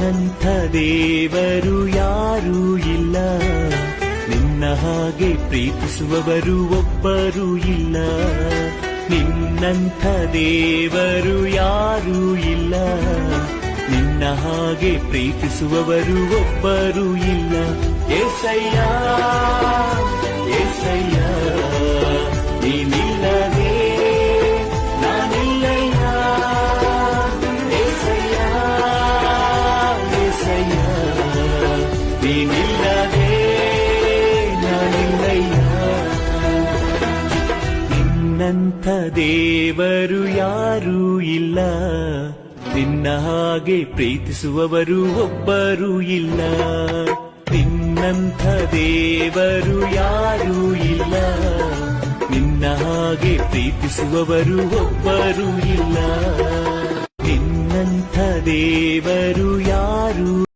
ನಿನ್ನಂಥ ದೇವರು ಯಾರೂ ಇಲ್ಲ, ನಿನ್ನ ಹಾಗೆ ಪ್ರೀತಿಸುವವರು ಒಬ್ಬರೂ ಇಲ್ಲ. ನಿನ್ನಂಥ ದೇವರು ಯಾರೂ ಇಲ್ಲ, ನಿನ್ನ ಹಾಗೆ ಪ್ರೀತಿಸುವವರು ಒಬ್ಬರೂ ಇಲ್ಲ. ಏಸಯ್ಯ ಏಸಯ್ಯ ನೀನಿಲ್ಲದೆ ನಾನಿಲ್ಲಯ್ಯ. ಏಸಯ್ಯ ಏಸಯ್ಯ ನೀನಿಲ್ಲದೆ ನಾನಿಲ್ಲಯ್ಯ. ನಿನ್ನಂಥ ದೇವರು ಯಾರೂ ಇಲ್ಲ, ನಿನ್ನ ಹಾಗೆ ಪ್ರೀತಿಸುವವರು ಒಬ್ಬರೂ ಇಲ್ಲ. ನಿನ್ನಂಥ ದೇವರು ಯಾರೂ ಇಲ್ಲ, ನಿನ್ನ ಹಾಗೆ ಪ್ರೀತಿಸುವವರು ಒಬ್ಬರೂ ಇಲ್ಲ. ನಿನ್ನಂಥ ದೇವರು